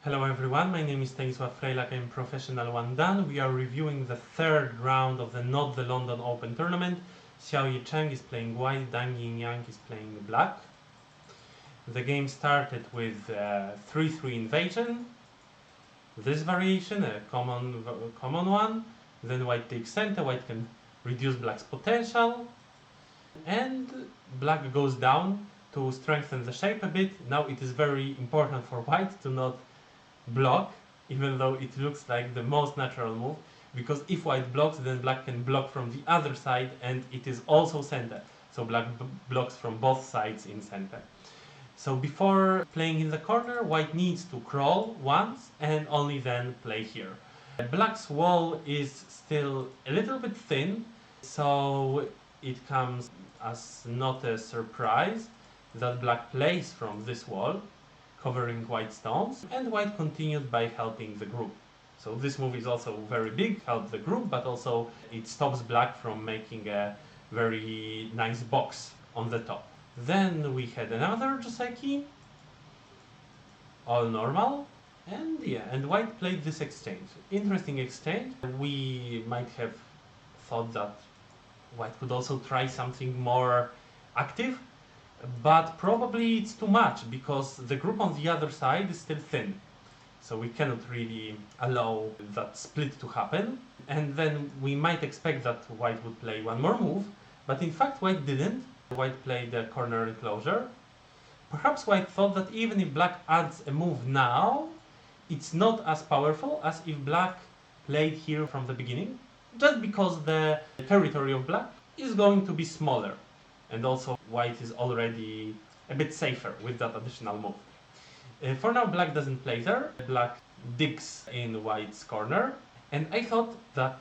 Hello everyone, my name is Stanisław Frejak, I'm professional one dan. We are reviewing the third round of the Not the London Open tournament. Xiao Yicheng is playing white, Yinyang is playing black. The game started with 3-3 invasion. This variation, a common one. Then white takes center, white can reduce black's potential. And black goes down to strengthen the shape a bit. Now it is very important for white to not block, even though it looks like the most natural move, because if white blocks, then black can block from the other side, and it is also center. So black blocks from both sides in center. So before playing in the corner, white needs to crawl once and only then play here. Black's wall is still a little bit thin, so it comes as not a surprise that black plays from this wall, covering white stones, and white continued by helping the group. So this move is also very big, help the group, but also it stops black from making a very nice box on the top. Then we had another Joseki, all normal, and white played this exchange. Interesting exchange. We might have thought that white could also try something more active, but probably it's too much because the group on the other side is still thin. So we cannot really allow that split to happen. And then we might expect that white would play one more move, but in fact white didn't. White played the corner enclosure. Perhaps white thought that even if black adds a move now, it's not as powerful as if black played here from the beginning, just because the territory of black is going to be smaller. And also white is already a bit safer with that additional move. For now black doesn't play there, black digs in white's corner, and I thought that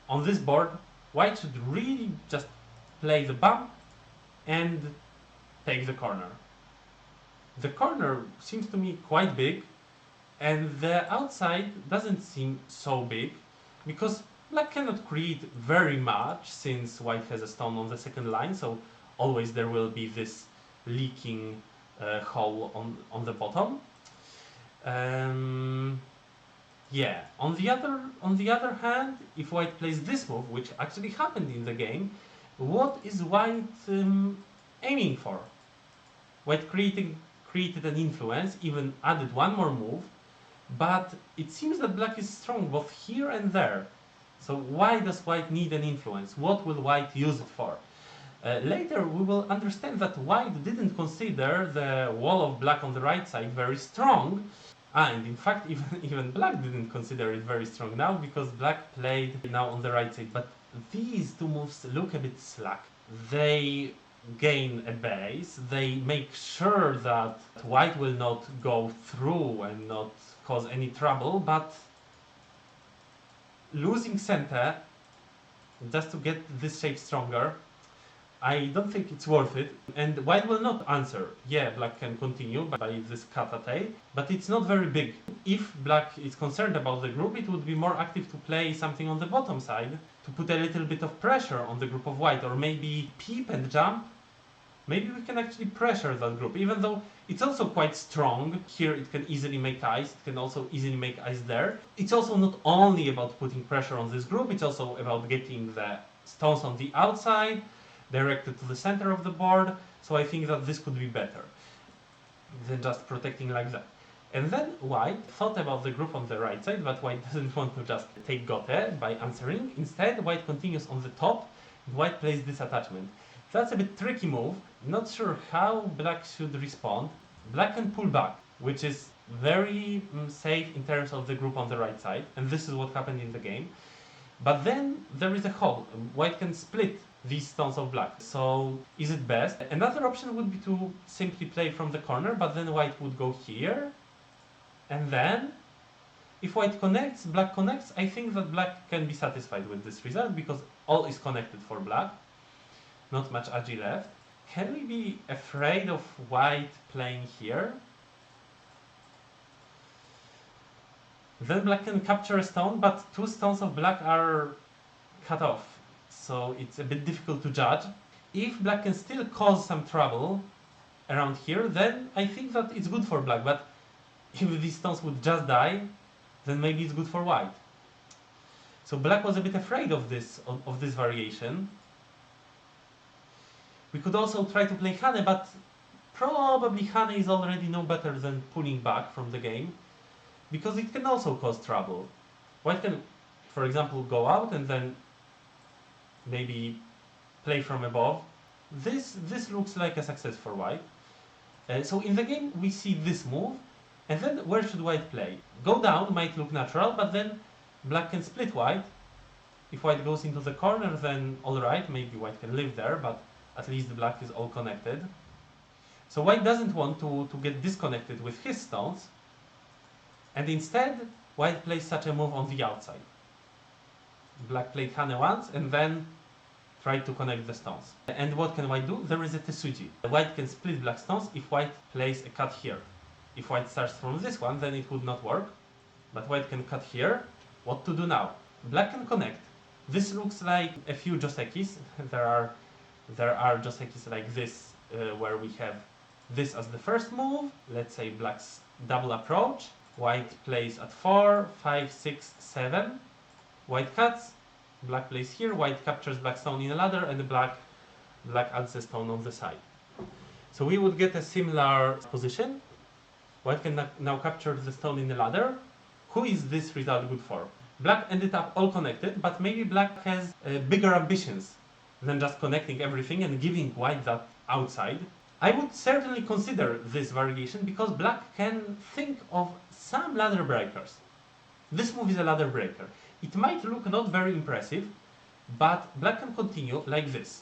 on this board white should really just play the bump and take the corner. The corner seems to me quite big, and the outside doesn't seem so big, because black cannot create very much since white has a stone on the second line, so always there will be this leaking hole on the bottom. Yeah. On the other hand, if white plays this move, which actually happened in the game, what is white aiming for? White created an influence, even added one more move, but it seems that black is strong both here and there. So why does white need an influence? What will white use it for? Later we will understand that white didn't consider the wall of black on the right side very strong, and in fact even black didn't consider it very strong now, because black played now on the right side. But these two moves look a bit slack. They gain a base, they make sure that white will not go through and not cause any trouble, but losing center just to get this shape stronger, I don't think it's worth it, and white will not answer. Yeah, black can continue by this kata-tail, but it's not very big. If black is concerned about the group, it would be more active to play something on the bottom side, to put a little bit of pressure on the group of white, or maybe peep and jump. Maybe we can actually pressure that group, even though it's also quite strong. Here it can easily make ice, it can also easily make ice there. It's also not only about putting pressure on this group, it's also about getting the stones on the outside, directed to the center of the board, so I think that this could be better than just protecting like that. And then white thought about the group on the right side, but white doesn't want to just take gote by answering. Instead, white continues on the top, and white plays this attachment. That's a bit tricky move, not sure how black should respond. Black can pull back, which is very safe in terms of the group on the right side, and this is what happened in the game. But then there is a hole. White can split these stones of black. So is it best? Another option would be to simply play from the corner, but then white would go here. And then if white connects, black connects, I think that black can be satisfied with this result because all is connected for black. Not much agi left. Can we be afraid of white playing here? Then black can capture a stone, but two stones of black are cut off. So it's a bit difficult to judge. If black can still cause some trouble around here, then I think that it's good for black. But if these stones would just die, then maybe it's good for white. So black was a bit afraid of this variation. We could also try to play Hane, but probably Hane is already no better than pulling back from the game, because it can also cause trouble. White can, for example, go out and then maybe play from above. This looks like a success for white. So in the game we see this move, and then where should white play? Go down might look natural, but then black can split white. If white goes into the corner, then alright, maybe white can live there, but at least black is all connected. So white doesn't want to get disconnected with his stones, and instead white plays such a move on the outside. Black played Hane once and then tried to connect the stones. And what can white do? There is a Tesuji. White can split black stones if white plays a cut here. If white starts from this one, then it would not work. But white can cut here. What to do now? Black can connect. This looks like a few josekis. There are josekis like this, where we have this as the first move. Let's say black's double approach. White plays at 4, 5, 6, 7. White cuts. Black plays here. White captures black stone in a ladder, and black adds a stone on the side. So we would get a similar position. White can now capture the stone in the ladder. Who is this result good for? Black ended up all connected, but maybe black has bigger ambitions than just connecting everything and giving white that outside. I would certainly consider this variation because black can think of some ladder breakers. This move is a ladder breaker. It might look not very impressive, but black can continue like this.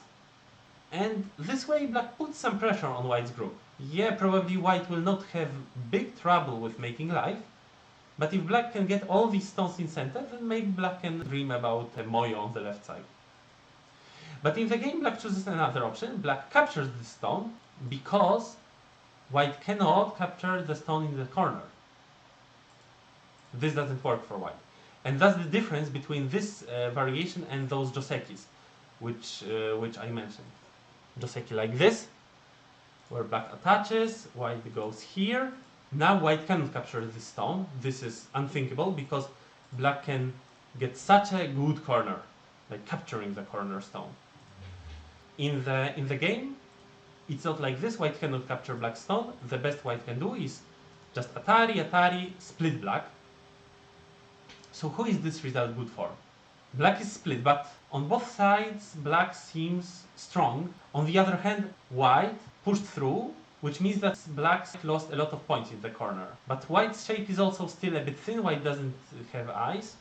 And this way black puts some pressure on white's group. Yeah, probably white will not have big trouble with making life, but if black can get all these stones in center, then maybe black can dream about a moyo on the left side. But in the game black chooses another option. Black captures the stone because white cannot capture the stone in the corner. This doesn't work for white. And that's the difference between this variation and those josekis, which I mentioned. Joseki like this, where black attaches, white goes here. Now white cannot capture this stone. This is unthinkable because black can get such a good corner, like capturing the cornerstone. In the game, it's not like this. White cannot capture black stone. The best white can do is just atari, split black. So who is this result good for? Black is split, but on both sides black seems strong. On the other hand, white pushed through, which means that black lost a lot of points in the corner. But white's shape is also still a bit thin. White doesn't have eyes.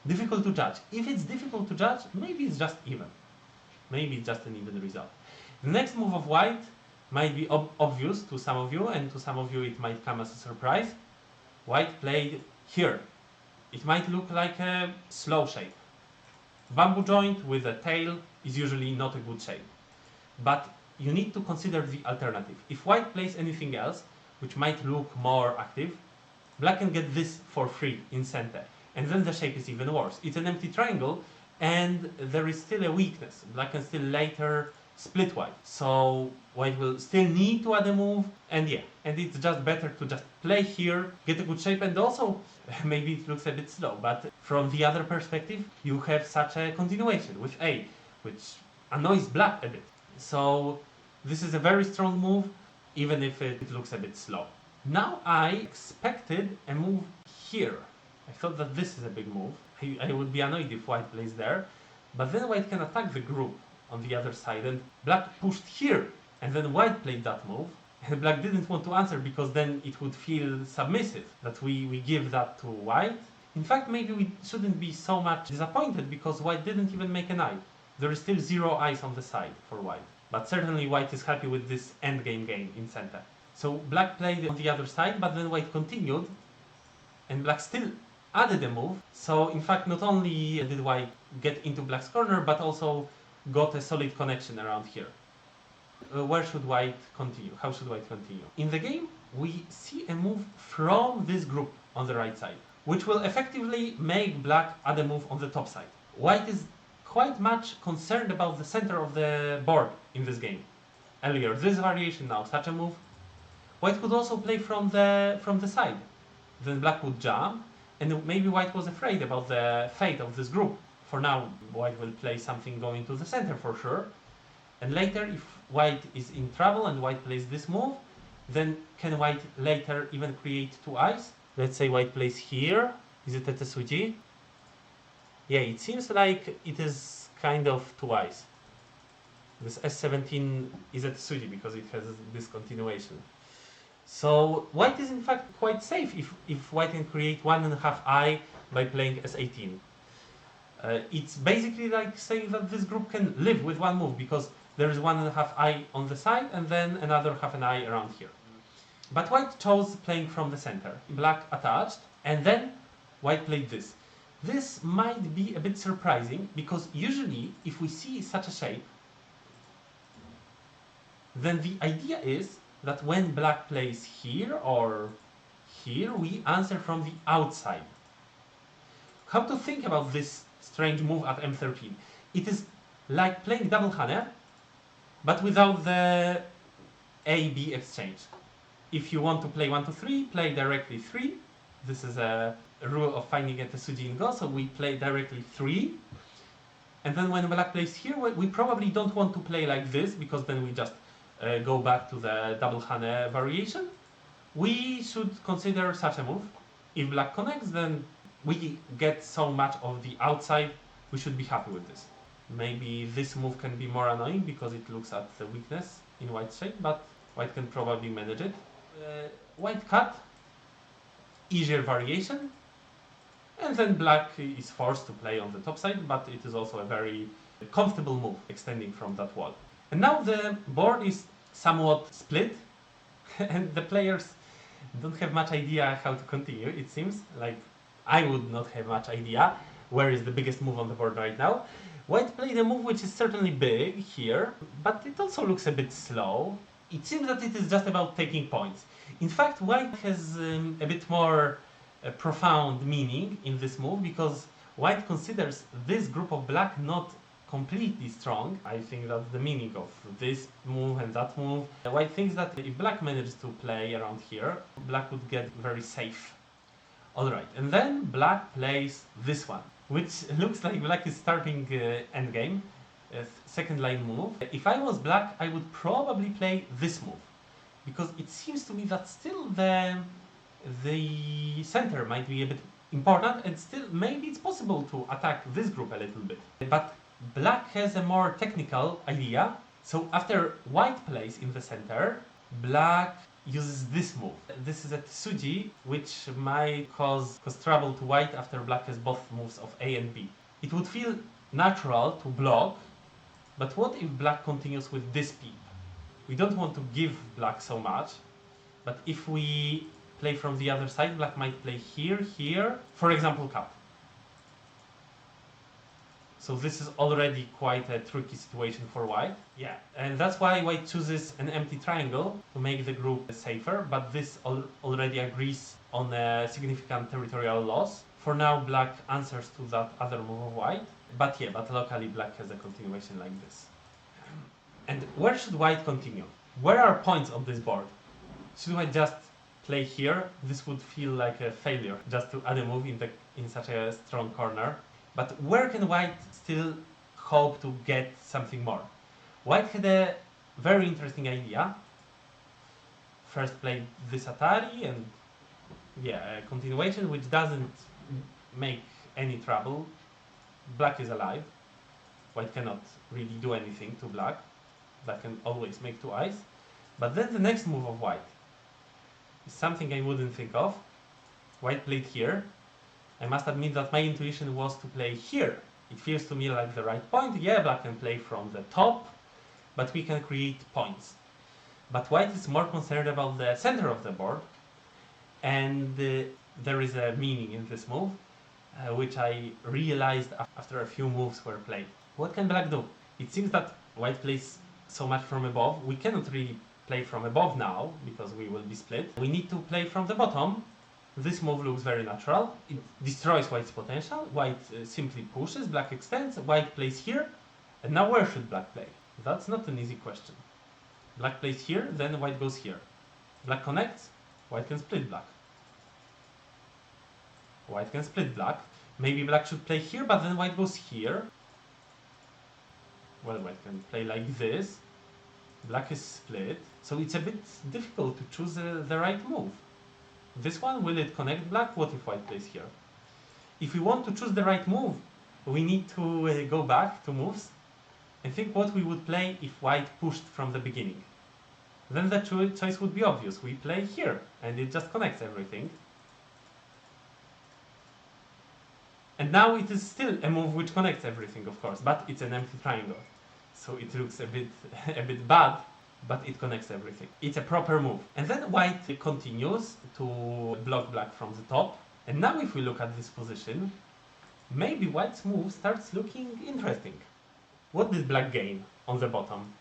Difficult to judge. If it's difficult to judge, maybe it's just even. Maybe it's just an even result. The next move of white might be obvious to some of you, and to some of you it might come as a surprise. White played here. It might look like a slow shape. Bamboo joint with a tail is usually not a good shape. But you need to consider the alternative. If white plays anything else, which might look more active, black can get this for free in center. And then the shape is even worse. It's an empty triangle, and there is still a weakness. Black can still later split white. So white will still need to add a move, and it's just better to just play here, get a good shape, and also maybe it looks a bit slow, but from the other perspective, you have such a continuation with A, which annoys black a bit. So this is a very strong move, even if it looks a bit slow. Now I expected a move here. I thought that this is a big move. I would be annoyed if white plays there, but then white can attack the group on the other side, and black pushed here, and then white played that move, and black didn't want to answer because then it would feel submissive that we give that to white. In fact, maybe we shouldn't be so much disappointed because white didn't even make an eye. There is still 0 eyes on the side for white, but certainly white is happy with this endgame game in center. So black played on the other side, but then white continued, and black still added a move. So in fact, not only did white get into black's corner, but also got a solid connection around here. Where should white continue? How should white continue? In the game, we see a move from this group on the right side, which will effectively make black add a move on the top side. White is quite much concerned about the center of the board in this game. Earlier, this variation, now such a move. White could also play from the side. Then black would jump, and maybe white was afraid about the fate of this group. For now, white will play something going to the center for sure. And later, if white is in trouble and white plays this move, then can white later even create two eyes? Let's say white plays here. Is it a Tetsuji? Yeah, it seems like it is kind of two eyes. This S17 is a Tetsuji because it has this continuation. So white is in fact quite safe if white can create 1.5 eye by playing S18. It's basically like saying that this group can live with one move because there is 1.5 eye on the side and then another half an eye around here. But white chose playing from the center. Black attached, and then white played this. This might be a bit surprising because usually if we see such a shape, then the idea is that when black plays here or here, we answer from the outside. How to think about this strange move at M13? It is like playing double Hane, but without the A-B exchange. If you want to play 1, 2, 3, play directly 3. This is a rule of finding a Tetsuji in Go, so we play directly 3. And then when black plays here, we probably don't want to play like this, because then we just go back to the double Hane variation. We should consider such a move. If black connects, then we get so much of the outside, we should be happy with this. Maybe this move can be more annoying because it looks at the weakness in white's shape, but white can probably manage it. White cut, easier variation, and then black is forced to play on the top side, but it is also a very comfortable move extending from that wall. And now the board is somewhat split, and the players don't have much idea how to continue. It seems like I would not have much idea where is the biggest move on the board right now. White played a move which is certainly big here, but it also looks a bit slow. It seems that it is just about taking points. In fact, white has a bit more profound meaning in this move, because white considers this group of black not completely strong. I think that's the meaning of this move and that move. White thinks that if black manages to play around here, black would get very safe. Alright, and then black plays this one, which looks like black is starting endgame, second line move. If I was black, I would probably play this move, because it seems to me that still the center might be a bit important, and still maybe it's possible to attack this group a little bit. But black has a more technical idea, so after white plays in the center, black uses this move. This is a Tetsuji, which might cause trouble to white after black has both moves of A and B. It would feel natural to block, but what if black continues with this peep? We don't want to give black so much, but if we play from the other side, black might play here, here, for example, cut. So this is already quite a tricky situation for white. Yeah, and that's why white chooses an empty triangle to make the group safer, but this already agrees on a significant territorial loss. For now, black answers to that other move of white, but locally black has a continuation like this. And where should white continue? Where are points on this board? Should white just play here? This would feel like a failure, just to add a move in such a strong corner. But where can white still hope to get something more? White had a very interesting idea. First played this Atari, and a continuation which doesn't make any trouble. Black is alive. White cannot really do anything to black. Black can always make two eyes. But then the next move of white is something I wouldn't think of. White played here. I must admit that my intuition was to play here. It feels to me like the right point. Yeah, black can play from the top, but we can create points. But white is more concerned about the center of the board, and there is a meaning in this move, which I realized after a few moves were played. What can black do? It seems that white plays so much from above. We cannot really play from above now, because we will be split. We need to play from the bottom. This move looks very natural. It destroys white's potential. White simply pushes, black extends, white plays here. And now where should black play? That's not an easy question. Black plays here, then white goes here. Black connects, white can split black. White can split black. Maybe black should play here, but then white goes here. Well, white can play like this. Black is split, so it's a bit difficult to choose the right move. This one, will it connect black? What if white plays here? If we want to choose the right move, we need to go back to moves and think what we would play if white pushed from the beginning. Then the choice would be obvious. We play here, and it just connects everything. And now it is still a move which connects everything, of course, but it's an empty triangle. So it looks a bit bad, but it connects everything. It's a proper move. And then white continues to block black from the top. And now if we look at this position, maybe white's move starts looking interesting. What did black gain on the bottom?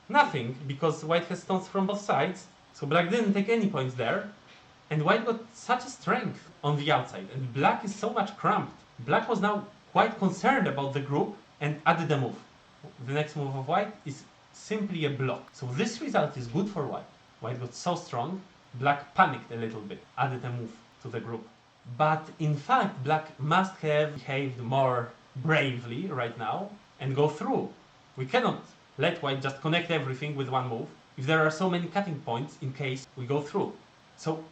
Nothing, because white has stones from both sides. So black didn't take any points there. And white got such a strength on the outside. And black is so much cramped. Black was now quite concerned about the group and added a move. The next move of white is simply a block. So this result is good for white. White got so strong, black panicked a little bit, added a move to the group. But in fact, black must have behaved more bravely right now and go through. We cannot let white just connect everything with one move if there are so many cutting points in case we go through. So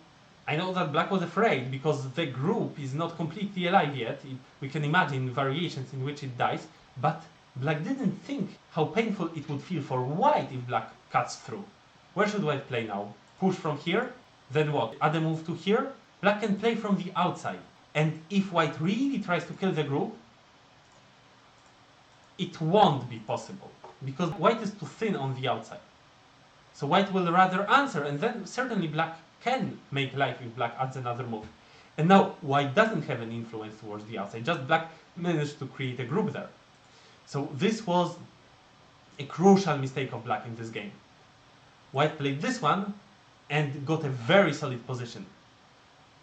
I know that black was afraid because the group is not completely alive yet. We can imagine variations in which it dies, but black didn't think how painful it would feel for white if black cuts through. Where should white play now? Push from here? Then what? Add a move to here? Black can play from the outside. And if white really tries to kill the group, it won't be possible. Because white is too thin on the outside. So white will rather answer, and then certainly black can make life if black adds another move. And now white doesn't have an influence towards the outside, just black managed to create a group there. So this was a crucial mistake of black in this game. White played this one and got a very solid position.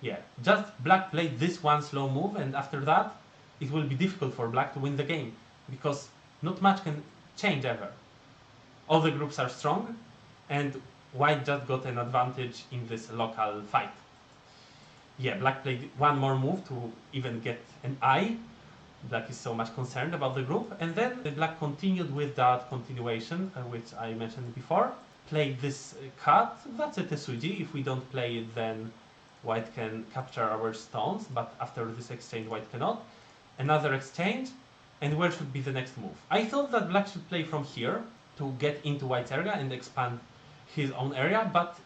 Yeah, just black played this one slow move, and after that it will be difficult for black to win the game because not much can change ever. All the groups are strong and white just got an advantage in this local fight. Yeah, black played one more move to even get an eye. Black is so much concerned about the group, and then the black continued with that continuation which I mentioned before. Played this cut, that's a tesuji. If we don't play it, then white can capture our stones, but after this exchange white cannot. Another exchange, and where should be the next move? I thought that black should play from here to get into white's area and expand his own area, but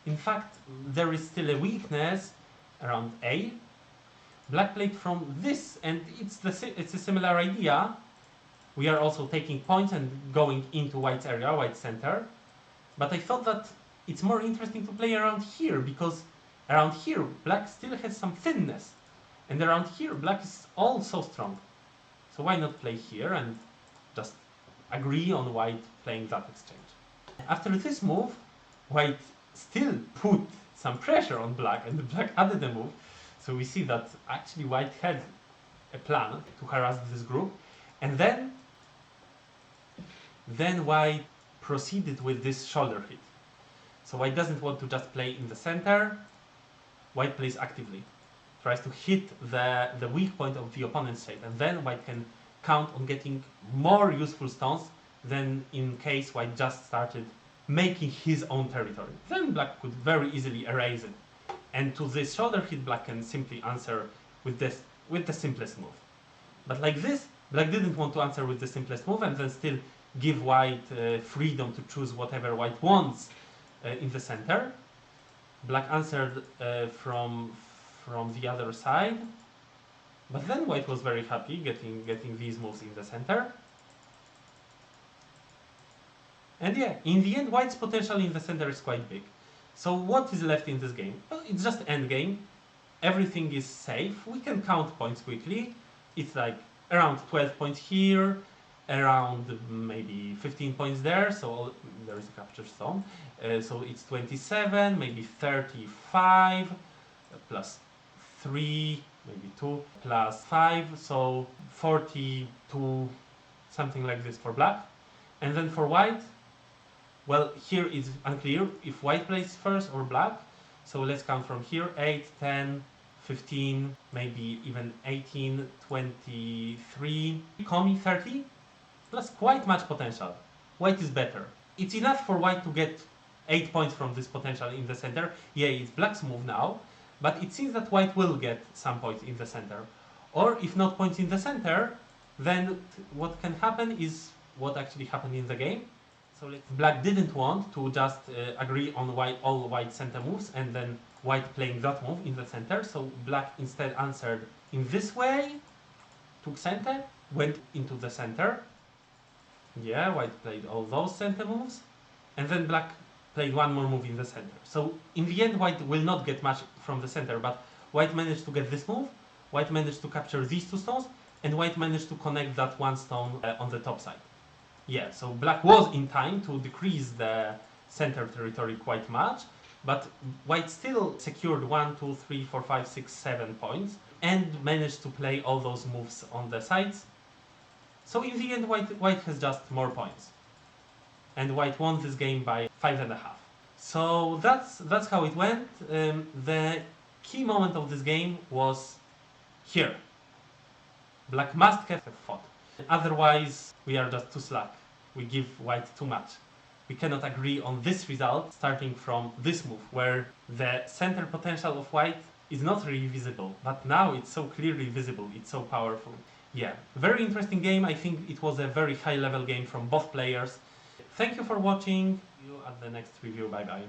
in fact there is still a weakness around A. Black played from this, and it's a similar idea. We are also taking points and going into white's area, white's center. But I thought that it's more interesting to play around here, because around here black still has some thinness, and around here black is also strong. So why not play here and just agree on white playing that exchange? After this move, white still put some pressure on black, and black added a move. So we see that actually white had a plan to harass this group, and then white proceeded with this shoulder hit. So white doesn't want to just play in the center. White plays actively, tries to hit the weak point of the opponent's shape, and then white can count on getting more useful stones than in case white just started making his own territory. Then black could very easily erase it. And to this shoulder hit, black can simply answer with the simplest move. But like this, black didn't want to answer with the simplest move and then still give white freedom to choose whatever white wants in the center. Black answered from the other side, but then white was very happy getting these moves in the center. And yeah, in the end, white's potential in the center is quite big. So what is left in this game? Well, it's just endgame. Everything is safe. We can count points quickly. It's like around 12 points here, around maybe 15 points there. So there is a capture stone. So it's 27, maybe 35, plus 3, maybe 2, plus 5. So 42, something like this for black. And then for white, Well, here it's unclear if white plays first or black. So let's count from here. 8, 10, 15, maybe even 18, 23, Komi 30. That's quite much potential. White is better. It's enough for white to get 8 points from this potential in the center. Yeah, it's black's move now, but it seems that white will get some points in the center. Or if not points in the center, then what can happen is what actually happened in the game. So black didn't want to just agree on all white center moves and then white playing that move in the center. So black instead answered in this way, took center, went into the center. Yeah, white played all those center moves, and then black played one more move in the center. So in the end, white will not get much from the center, but white managed to get this move, white managed to capture these 2 stones, and white managed to connect that 1 stone on the top side. Yeah, so black was in time to decrease the center territory quite much, but white still secured 1, 2, 3, 4, 5, 6, 7 points, and managed to play all those moves on the sides. So in the end, white has just more points, and white won this game by 5.5. So that's how it went. The key moment of this game was here. Black must have fought. Otherwise, we are just too slack. We give white too much. We cannot agree on this result starting from this move, where the center potential of white is not really visible, but now it's so clearly visible, it's so powerful. Yeah, very interesting game. I think it was a very high level game from both players. Thank you for watching. See you at the next review. Bye bye.